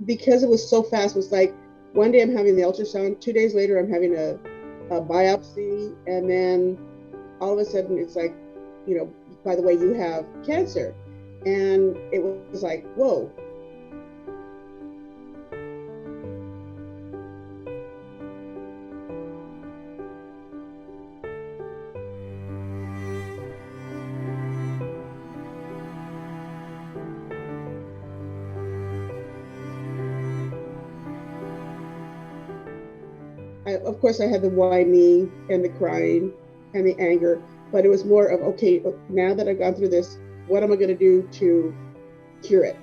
because it was so fast, it was like one day I'm having the ultrasound, 2 days later I'm having a biopsy, and then all of a sudden it's like, by the way, you have cancer. And it was like, whoa. Of course, I had the whining and the crying and the anger, but it was more of, okay, now that I've gone through this, what am I going to do to cure it?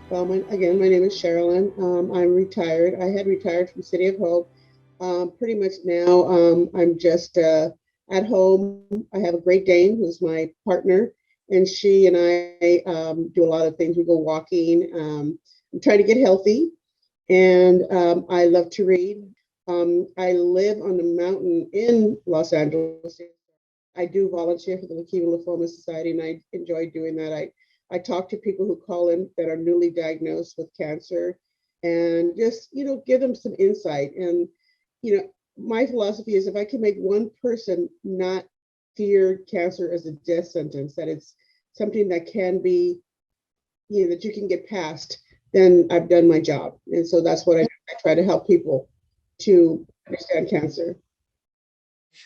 Well, again, my name is Cherylinn. I'm retired. I had retired from City of Hope. Pretty much now, I'm just at home. I have a Great Dane who's my partner, and she and I do a lot of things. We go walking. I'm trying to get healthy, and I love to read. I live on the mountain in Los Angeles. I do volunteer for the Leukemia Lymphoma Society, and I enjoy doing that. I talk to people who call in that are newly diagnosed with cancer, and just give them some insight. And my philosophy is, if I can make one person not fear cancer as a death sentence, that it's something that can be, that you can get past, then I've done my job. And so that's what I try to help people to understand cancer.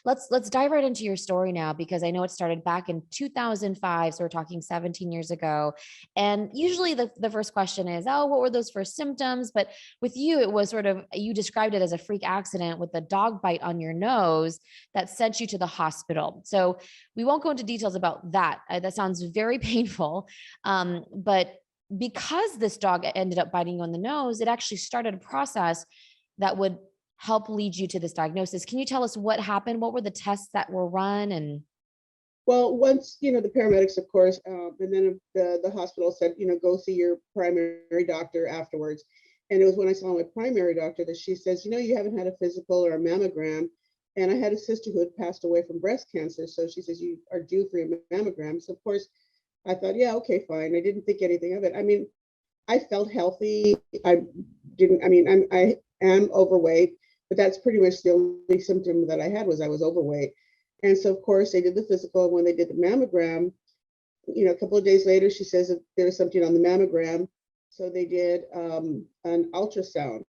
Let's dive right into your story now, because I know it started back in 2005. So we're talking 17 years ago. And usually the first question is, oh, what were those first symptoms? But with you, it was sort of, you described it as a freak accident with a dog bite on your nose that sent you to the hospital. So we won't go into details about that. That sounds very painful. But because this dog ended up biting you on the nose, it actually started a process that would help lead you to this diagnosis. Can you tell us what happened? What were the tests that were run? And Well, once, the paramedics, of course, and then the hospital said, go see your primary doctor afterwards. And it was when I saw my primary doctor that she says, you haven't had a physical or a mammogram. And I had a sister who had passed away from breast cancer. So she says, you are due for your mammogram. So of course I thought, yeah, okay, fine. I didn't think anything of it. I mean, I felt healthy. I didn't, I mean, I am overweight, but that's pretty much the only symptom that I had, was I was overweight. And so, of course, they did the physical. And when they did the mammogram, a couple of days later, she says that there was something on the mammogram. So they did an ultrasound.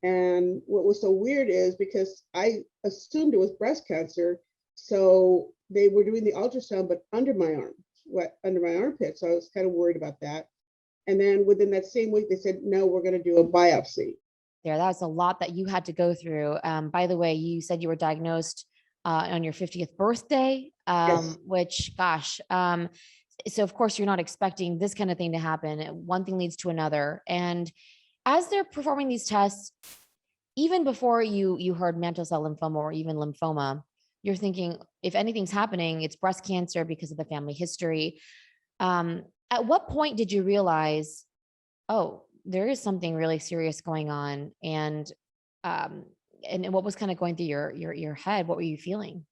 And what was so weird is, because I assumed it was breast cancer, so they were doing the ultrasound, but under my arm, under my armpit. So I was kind of worried about that. And then within that same week, they said, no, we're going to do a biopsy. that was a lot that you had to go through. By the way, you said you were diagnosed on your 50th birthday, Yes. which, gosh, so of course you're not expecting this kind of thing to happen. One thing leads to another. And as they're performing these tests, even before you heard mantle cell lymphoma or even lymphoma, you're thinking, if anything's happening, it's breast cancer because of the family history. At what point did you realize, oh, there is something really serious going on? Um, and what was kind of going through your head? What were you feeling?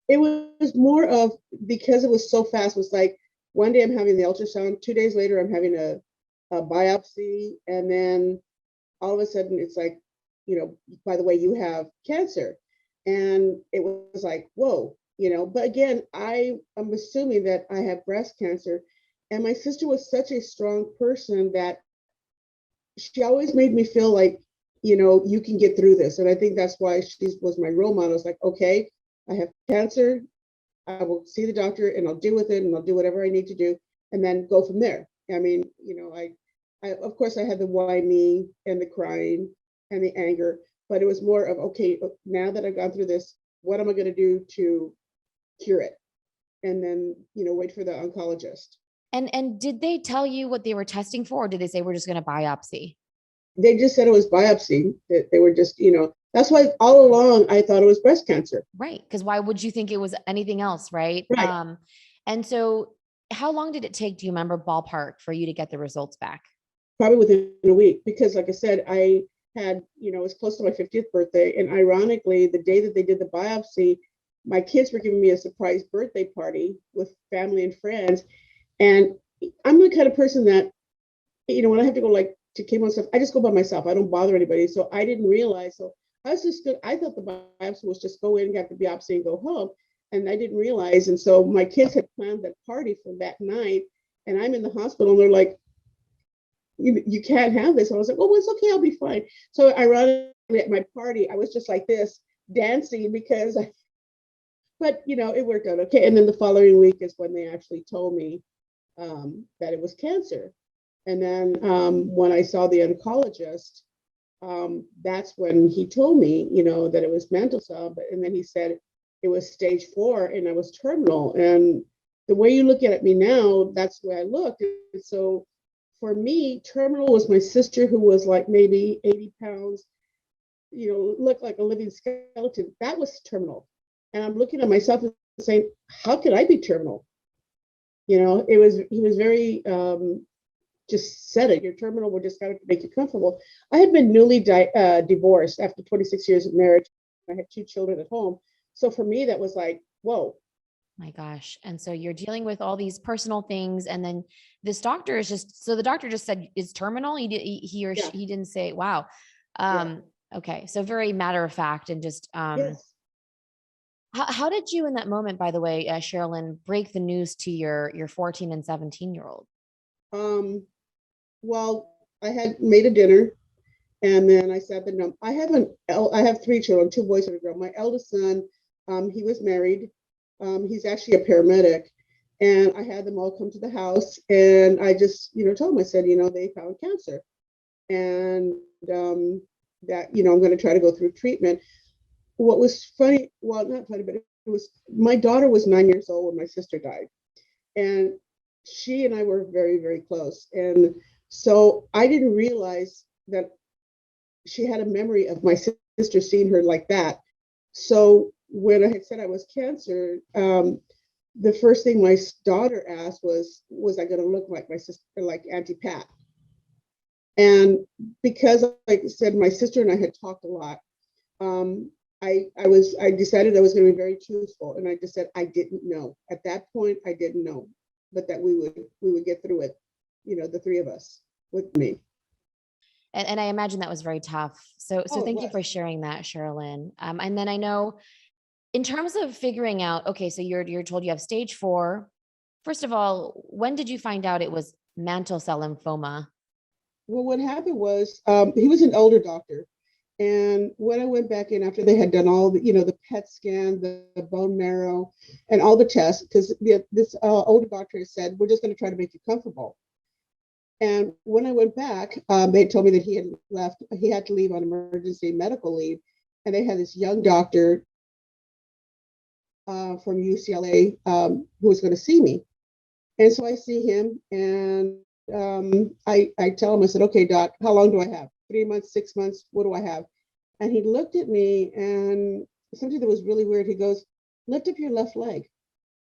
It was more of, because it was so fast, was like one day I'm having the ultrasound, 2 days later I'm having a biopsy, and then all of a sudden it's like, by the way, you have cancer. And it was like, whoa, but again, I'm assuming that I have breast cancer. And my sister was such a strong person that she always made me feel like, you can get through this. And I think that's why she was my role model. It's like, okay, I have cancer. I will see the doctor and I'll deal with it, and I'll do whatever I need to do, and then go from there. I mean, I of course I had the whining and the crying and the anger, but it was more of, okay, now that I've gone through this, what am I going to do to cure it? And then, wait for the oncologist. And did they tell you what they were testing for, or did they say we're just going to biopsy? They just said it was biopsy. That they were just, that's why all along I thought it was breast cancer. Right. Because why would you think it was anything else? Right. Right. And so how long did it take, do you remember, ballpark, for you to get the results back? probably within a week, because like I said, I had, it was close to my 50th birthday. And ironically, the day that they did the biopsy, my kids were giving me a surprise birthday party with family and friends. And I'm the kind of person that, when I have to go like to chemo and stuff, I just go by myself. I don't bother anybody. So I didn't realize. So I was just good. I thought the biopsy was just go in, get the biopsy, and go home. And I didn't realize. And so my kids had planned that party for that night. And I'm in the hospital, and they're like, you can't have this. And I was like, well, it's okay. I'll be fine. So ironically, at my party, I was just like this, dancing because but it worked out okay. And then the following week is when they actually told me that it was cancer. And then when I saw the oncologist, that's when he told me, that it was mantle cell. And then he said it was stage 4 and I was terminal. And the way you look at me now, that's the way I looked. And so for me, terminal was my sister, who was like maybe 80 pounds, looked like a living skeleton. That was terminal. And I'm looking at myself and saying, how could I be terminal? He was very, just said it, you're terminal, we're just going to make you comfortable. I had been newly divorced after 26 years of marriage. I had 2 children at home. So for me, that was like, whoa. My gosh. And so you're dealing with all these personal things. And then this doctor is so the doctor just said it's terminal. He or she, he didn't say, wow. Okay. So very matter of fact, and just, Yes. How did you in that moment, by the way, Cherylinn, break the news to your 14 and 17-year-old? Well, I had made a dinner, and then I sat there. I have 3 children, 2 boys and a girl. My eldest son, he was married. He's actually a paramedic, and I had them all come to the house, and I just, told them, I said, they found cancer, and that, I'm going to try to go through treatment. What was funny, well, not funny, but it was, my daughter was 9 years old when my sister died, and she and I were very, very close. And so I didn't realize that she had a memory of my sister seeing her like that. So when I had said I was cancer, the first thing my daughter asked was I going to look like my sister, like Auntie Pat? And because, like I said, my sister and I had talked a lot, I decided I was going to be very truthful, and I just said I didn't know at that point. I didn't know, but that we would get through it. The 3 of us with me. And I imagine that was very tough. So thank you for sharing that, Cherylinn. And then I know, in terms of figuring out, okay, so you're told you have stage 4. First of all, when did you find out it was mantle cell lymphoma? Well, what happened was he was an older doctor. And when I went back in after they had done all the PET scan, the bone marrow, and all the tests, because this older doctor said, we're just going to try to make you comfortable. And when I went back, they told me that he had to leave on emergency medical leave. And they had this young doctor from UCLA who was going to see me. And so I see him, and I tell him, I said, okay, doc, how long do I have? 3 months, 6 months, what do I have? And he looked at me, and something that was really weird. He goes, lift up your left leg.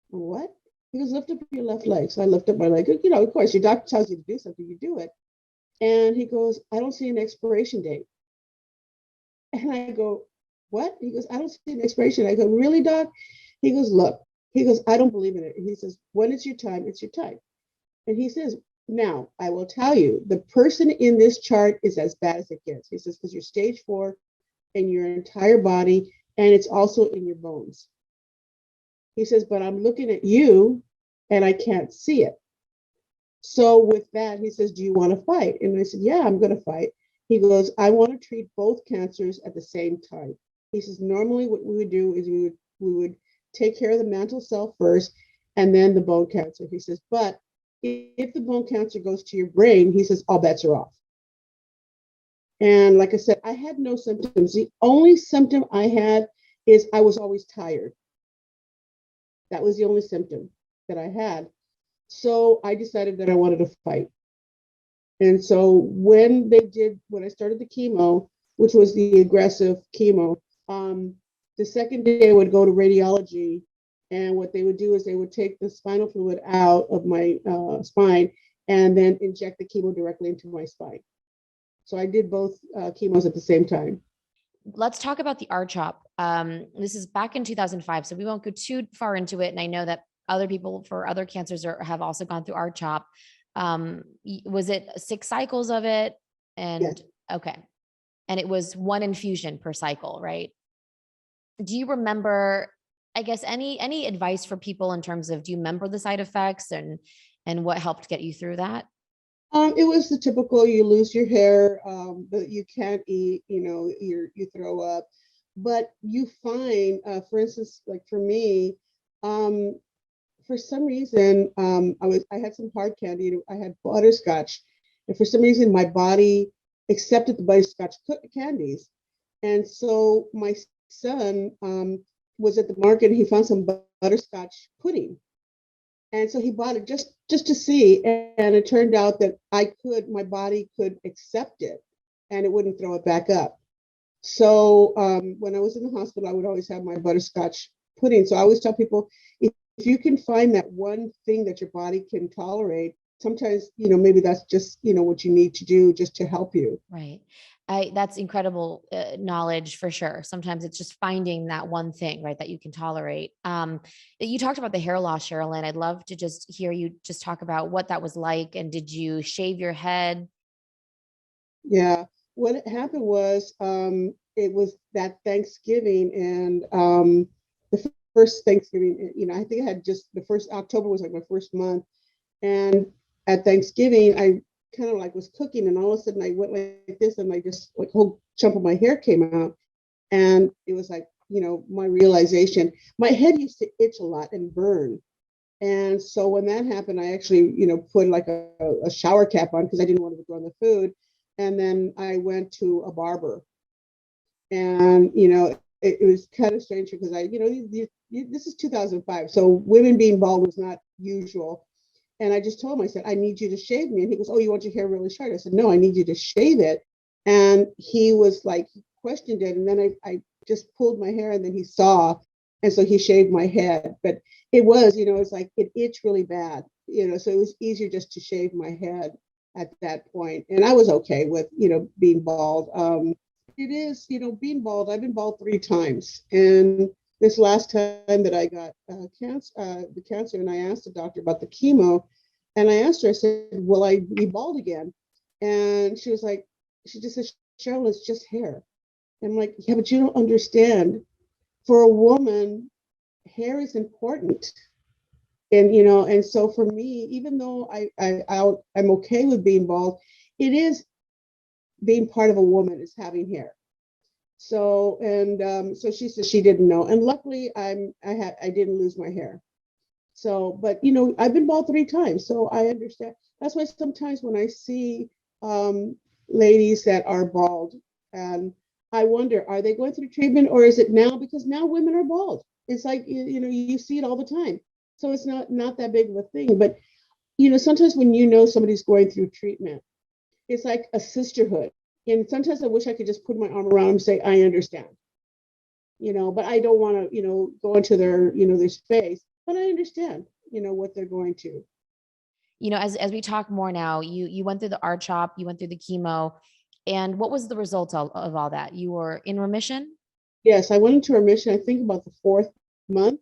What? He goes, lift up your left leg. So I lift up my leg. Of course, your doctor tells you to do something, you do it. And he goes, I don't see an expiration date. And I go, what? He goes, I don't see an expiration. I go, really, doc? He goes, look. He goes, I don't believe in it. He says, when it's your time, it's your time. And he says, now, I will tell you, the person in this chart is as bad as it gets. He says, because you're stage 4 in your entire body, and it's also in your bones. He says, but I'm looking at you, and I can't see it. So with that, he says, do you want to fight? And I said, yeah, I'm going to fight. He goes, I want to treat both cancers at the same time. He says, normally what we would do is we would take care of the mantle cell first, and then the bone cancer. He says, but if the bone cancer goes to your brain, he says, all bets are off. And like I said, I had no symptoms. The only symptom I had is I was always tired. That was the only symptom that I had. So I decided that I wanted to fight. And so when I started the chemo, which was the aggressive chemo, the second day I would go to radiology, and what they would do is they would take the spinal fluid out of my spine, and then inject the chemo directly into my spine. So I did both chemos at the same time. Let's talk about the R-CHOP. This is back in 2005, so we won't go too far into it. And I know that other people for other cancers have also gone through R-CHOP. Was it 6 cycles of it? And Yes. okay. And it was 1 infusion per cycle, right? Do you remember, I guess, any advice for people in terms of, do you remember the side effects and what helped get you through that? It was the typical, you lose your hair, but you can't eat, you throw up. But you find, for instance, like for me, um, for some reason, I had some hard candy, I had butterscotch, and for some reason my body accepted the butterscotch candies. And so my son was at the market and he found some butterscotch pudding. And so he bought it just to see, and it turned out that my body could accept it, and it wouldn't throw it back up. So when I was in the hospital, I would always have my butterscotch pudding. So I always tell people, if you can find that one thing that your body can tolerate, sometimes maybe that's just what you need to do just to help you. Right. That's incredible knowledge for sure. Sometimes it's just finding that one thing, right, that you can tolerate. You talked about the hair loss, Cherylinn. I'd love to just hear you just talk about what that was like. And did you shave your head? Yeah. What happened was it was that Thanksgiving, and the first Thanksgiving, I think I had just the first October was like my first month. And at Thanksgiving, I kind of like was cooking, and all of a sudden I went like this, and I just like a whole chunk of my hair came out. And it was like, my realization, my head used to itch a lot and burn. And so when that happened, I actually, put like a shower cap on because I didn't want to go on the food. And then I went to a barber, and it was kind of strange because this is 2005, so women being bald was not usual. And I just told him, I said, I need you to shave me. And he goes, oh, you want your hair really short? I said, no, I need you to shave it. And he was like, he questioned it. And then I just pulled my hair, and then he saw. And so he shaved my head. But it was, it's like it itched really bad, so it was easier just to shave my head at that point. And I was okay with, being bald. It is, being bald. I've been bald 3 times. And this last time that I got the cancer, and I asked the doctor about the chemo, and I asked her, I said, will I be bald again? And she was like, she just said, Cheryl, it's just hair. And I'm like, yeah, but you don't understand. For a woman, hair is important. And, and so for me, even though I'm okay with being bald, it is being part of a woman is having hair. So, and so she said she didn't know. And luckily I didn't lose my hair. So, but I've been bald 3 times, so I understand. That's why sometimes when I see ladies that are bald, and I wonder, are they going through treatment, or is it now because now women are bald? It's like you see it all the time, so it's not that big of a thing. But sometimes when somebody's going through treatment, it's like a sisterhood. And sometimes I wish I could just put my arm around them and say, I understand, but I don't want to, go into their space, but I understand, what they're going to. As we talk more now, you went through the R-CHOP, you went through the chemo, and what was the result of all that? You were in remission? Yes, I went into remission, I think about the 4th month.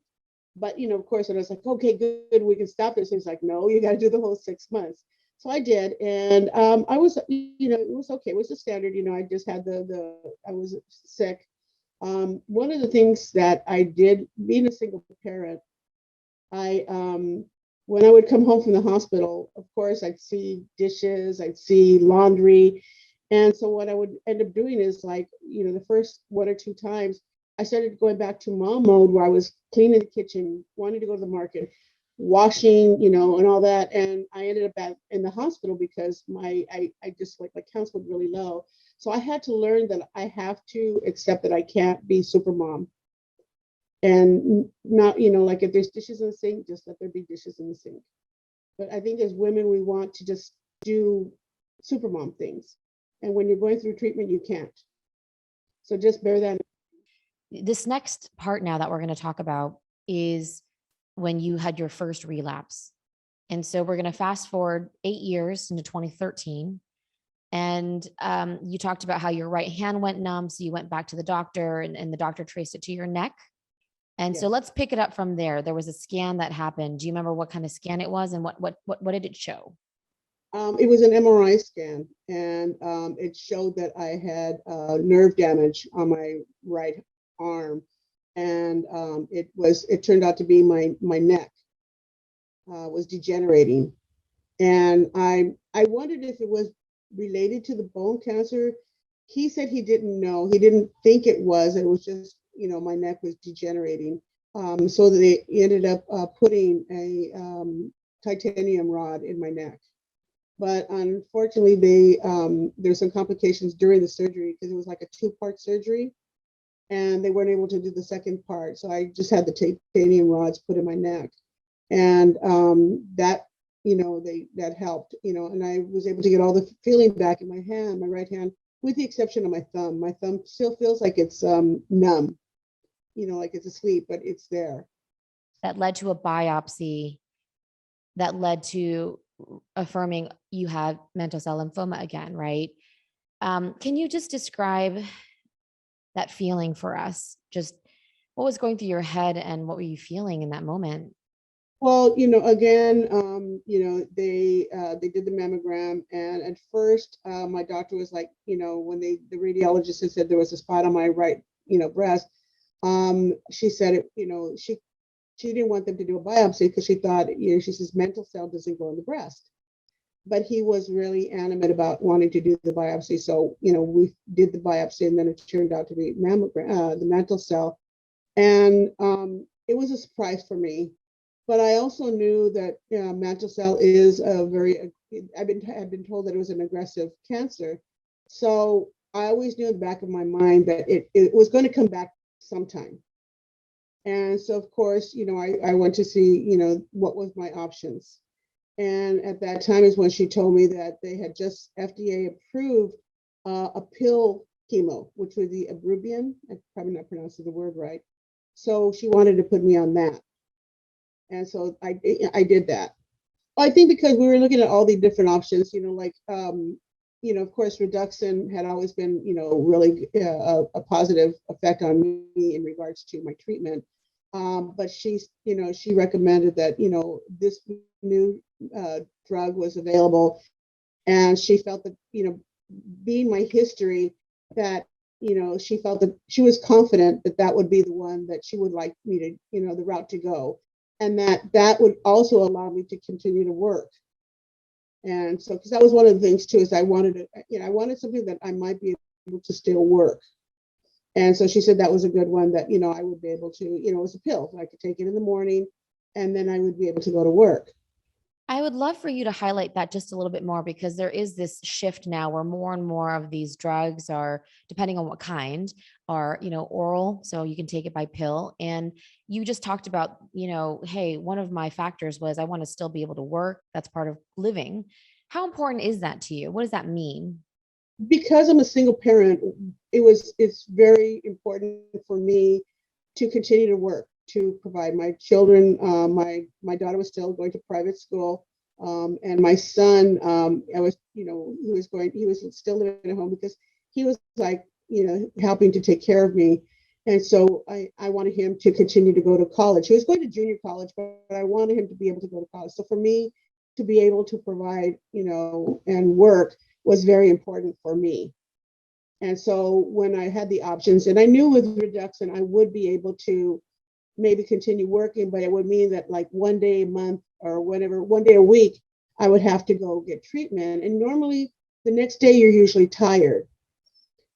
But, of course, and I was like, okay, good, we can stop this. He's like, no, you got to do the whole 6 months. So I did. And I was, it was okay. It was the standard, I just had I was sick. One of the things that I did, being a single parent, I, when I would come home from the hospital, of course, I'd see dishes, I'd see laundry. And so what I would end up doing is like, the first 1 or 2 times, I started going back to mom mode where I was cleaning the kitchen, wanting to go to the market, washing, and all that. And I ended up in the hospital because I just like my counts were really low. So I had to learn that I have to accept that I can't be super mom. And not, like if there's dishes in the sink, just let there be dishes in the sink. But I think as women, we want to just do super mom things. And when you're going through treatment, you can't. So just bear that. This next part now that we're going to talk about is when you had your first relapse. And so we're going to fast forward 8 years into 2013. And you talked about how your right hand went numb. So you went back to the doctor, and the doctor traced it to your neck. And so Yes. let's pick it up from there. There was a scan that happened. Do you remember what kind of scan it was, and what did it show? It was an MRI scan, and it showed that I had nerve damage on my right arm, and it turned out to be my neck was degenerating, and I wondered if it was related to the bone cancer. He said he didn't know. He didn't think it was. It was just my neck was degenerating. So they ended up putting a titanium rod in my neck. But unfortunately, there's some complications during the surgery because it was like a two-part surgery, and they weren't able to do the second part. So I just had the titanium rods put in my neck, and that helped, and I was able to get all the feeling back in my hand, my right hand, with the exception of my thumb. My thumb still feels like it's numb, like it's asleep, but it's there. That led to a biopsy that led to affirming you had mantle cell lymphoma again, right? Can you just describe that feeling for us? Just what was going through your head and what were you feeling in that moment? Well, again, they did the mammogram, and at first, my doctor was like, when the radiologist had said there was a spot on my right, breast, she said she didn't want them to do a biopsy because she thought, she says mantle cell doesn't go in the breast. But he was really animate about wanting to do the biopsy. So, we did the biopsy, and then it turned out to be the mantle cell. And it was a surprise for me. But I also knew that mantle cell is had been told that it was an aggressive cancer. So I always knew in the back of my mind that it was going to come back sometime. And so, of course, I went to see, what was my options. And at that time is when she told me that they had just FDA approved a pill chemo, which was the Ibrubian. I'm probably not pronouncing the word right. So she wanted to put me on that. And so I did that. I think because we were looking at all the different options, like, of course, Reduxin had always been, really a positive effect on me in regards to my treatment. But she recommended that, this new drug was available. And she felt that, being my history, that, she felt that she was confident that that would be the one that she would like me to, the route to go. And that would also allow me to continue to work. And so, because that was one of the things too, is I wanted something that I might be able to still work. And so she said that was a good one that, I would be able to, it was a pill. I could take it in the morning, and then I would be able to go to work. I would love for you to highlight that just a little bit more, because there is this shift now where more and more of these drugs are, depending on what kind, are, oral. So you can take it by pill. And you just talked about, hey, one of my factors was I want to still be able to work. That's part of living. How important is that to you? What does that mean? Because I'm a single parent, it's very important for me to continue to work, to provide my children. My daughter was still going to private school, and my son, he was still living at home because he was like, helping to take care of me. And so I wanted him to continue to go to college. He was going to junior college, but I wanted him to be able to go to college. So for me to be able to provide, and work was very important for me. And so when I had the options, and I knew with Reduxin, I would be able to maybe continue working, but it would mean that like one day a month or whatever, one day a week, I would have to go get treatment. And normally the next day you're usually tired.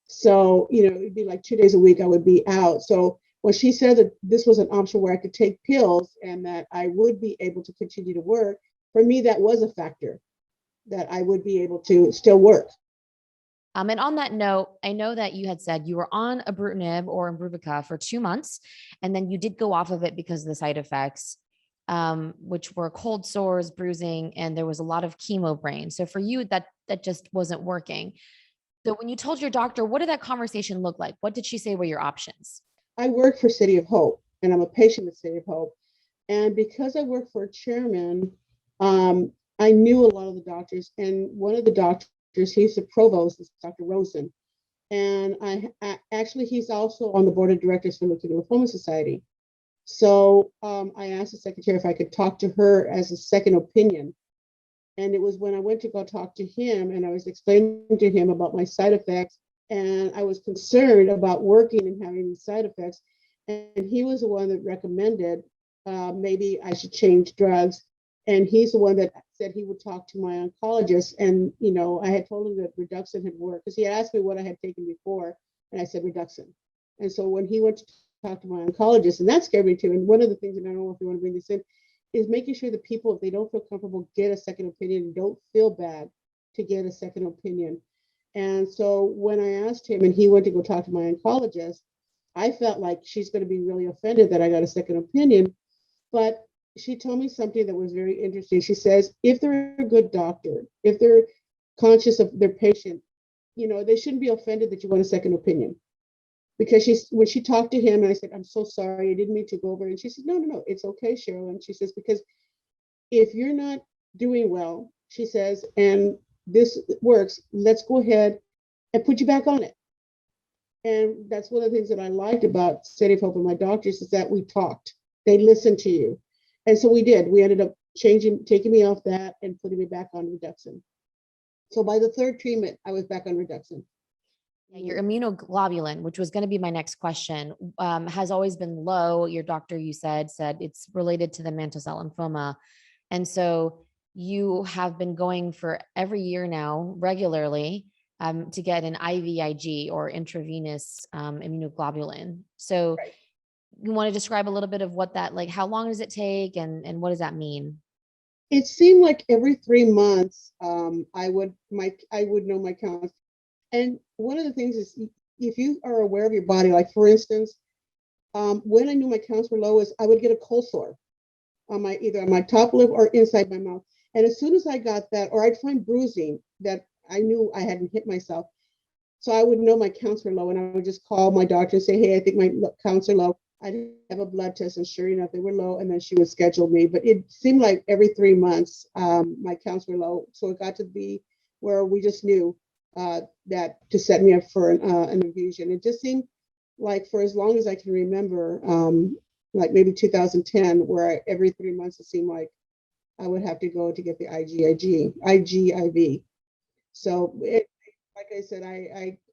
So, it'd be like 2 days a week I would be out. So when she said that this was an option where I could take pills and that I would be able to continue to work, for me, that was a factor that I would be able to still work. And on that note, I know that you had said you were on ibrutinib or Imbruvica for 2 months, and then you did go off of it because of the side effects, which were cold sores, bruising, and there was a lot of chemo brain. So for you, that just wasn't working. So when you told your doctor, what did that conversation look like? What did she say were your options? I work for City of Hope, and I'm a patient at City of Hope. And because I work for a chairman, I knew a lot of the doctors, and one of the doctors, he's the provost, is Dr. Rosen. And actually, he's also on the board of directors for the Lymphoma Society. So I asked the secretary if I could talk to her as a second opinion. And it was when I went to go talk to him and I was explaining to him about my side effects. And I was concerned about working and having these side effects. And he was the one that recommended maybe I should change drugs. And he's the one that said he would talk to my oncologist. And, I had told him that Reduxin had worked because he had asked me what I had taken before. And I said Reduxin. And so when he went to talk to my oncologist, and that scared me too. And one of the things, and I don't know if you want to bring this in, is making sure that people, if they don't feel comfortable, get a second opinion, don't feel bad to get a second opinion. And so when I asked him and he went to go talk to my oncologist, I felt like she's going to be really offended that I got a second opinion. But she told me something that was very interesting. She says, if they're a good doctor, if they're conscious of their patient, they shouldn't be offended that you want a second opinion. Because when she talked to him, and I said, I'm so sorry, I didn't mean to go over. And she said, no, it's okay, Cherylinn. She says, because if you're not doing well, she says, and this works, let's go ahead and put you back on it. And that's one of the things that I liked about City of Hope and my doctors is that we talked. They listened to you. And so we did. We ended up taking me off that and putting me back on Reduxin. So by the third treatment, I was back on Reduxin. Your immunoglobulin, which was going to be my next question, has always been low. Your doctor, you said it's related to the mantle cell lymphoma. And so you have been going for every year now regularly to get an IVIG or intravenous immunoglobulin. So right. You want to describe a little bit of what that, like, how long does it take and what does that mean? It seemed like every 3 months, I would know my count. And one of the things is, if you are aware of your body, like for instance, when I knew my counts were low, is I would get a cold sore on either on my top lip or inside my mouth. And as soon as I got that, or I'd find bruising that I knew I hadn't hit myself. So I would know my counts were low, and I would just call my doctor and say, hey, I think my counts are low. I'd have a blood test, and sure enough, they were low, and then she would schedule me. But it seemed like every 3 months, my counts were low. So it got to be where we just knew that to set me up for an infusion. It just seemed like for as long as I can remember, like maybe 2010, where every 3 months it seemed like I would have to go to get the IGIV. So like I said,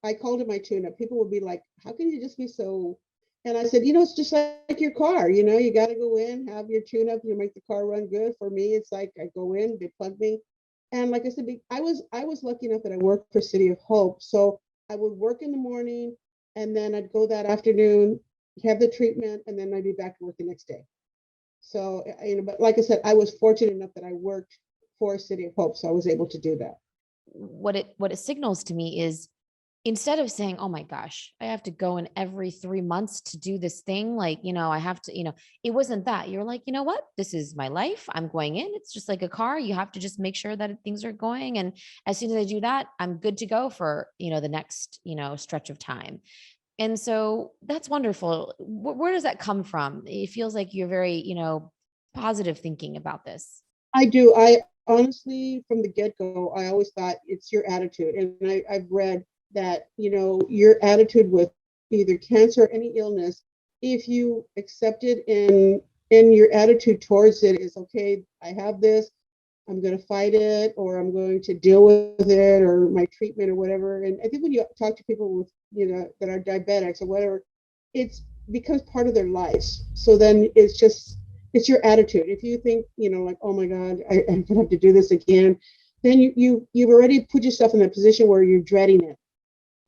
I called it my tune-up. People would be like, how can you just be so? And I said, it's just like your car, you got to go in, have your tune-up, you make the car run good. For me, it's like I go in, they plug me. And like I said, I was lucky enough that I worked for City of Hope. So I would work in the morning, and then I'd go that afternoon, have the treatment, and then I'd be back to work the next day. So, but like I said, I was fortunate enough that I worked for City of Hope, so I was able to do that. What it signals to me is, instead of saying, oh my gosh, I have to go in every 3 months to do this thing. Like, I have to, it wasn't that. You're like, you know what? This is my life. I'm going in. It's just like a car. You have to just make sure that things are going. And as soon as I do that, I'm good to go for, the next, stretch of time. And so that's wonderful. Where does that come from? It feels like you're very, positive thinking about this. I do. I honestly, from the get-go, I always thought it's your attitude. And I've read that, your attitude with either cancer or any illness, if you accept it and your attitude towards it is, okay, I have this, I'm going to fight it, or I'm going to deal with it, or my treatment or whatever. And I think when you talk to people with, that are diabetics or whatever, it becomes part of their lives. So then it's your attitude. If you think, like, oh my God, I'm gonna have to do this again, then you've already put yourself in that position where you're dreading it.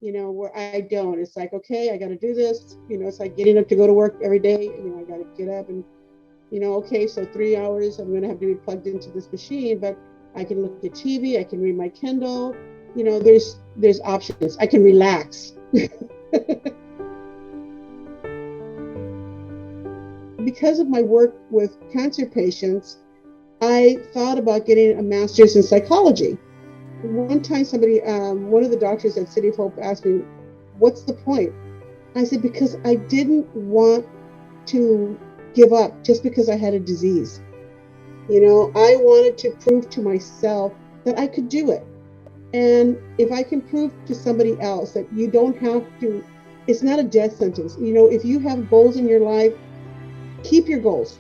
Where I don't. It's like, okay, I got to do this. It's like getting up to go to work every day. I got to get up and, okay, so 3 hours, I'm going to have to be plugged into this machine, but I can look at TV, I can read my Kindle. There's options. I can relax. Because of my work with cancer patients, I thought about getting a master's in psychology. One time one of the doctors at City of Hope asked me, what's the point? I said, because I didn't want to give up just because I had a disease. You know, I wanted to prove to myself that I could do it. And if I can prove to somebody else that you don't have to, it's not a death sentence. You know, if you have goals in your life, keep your goals.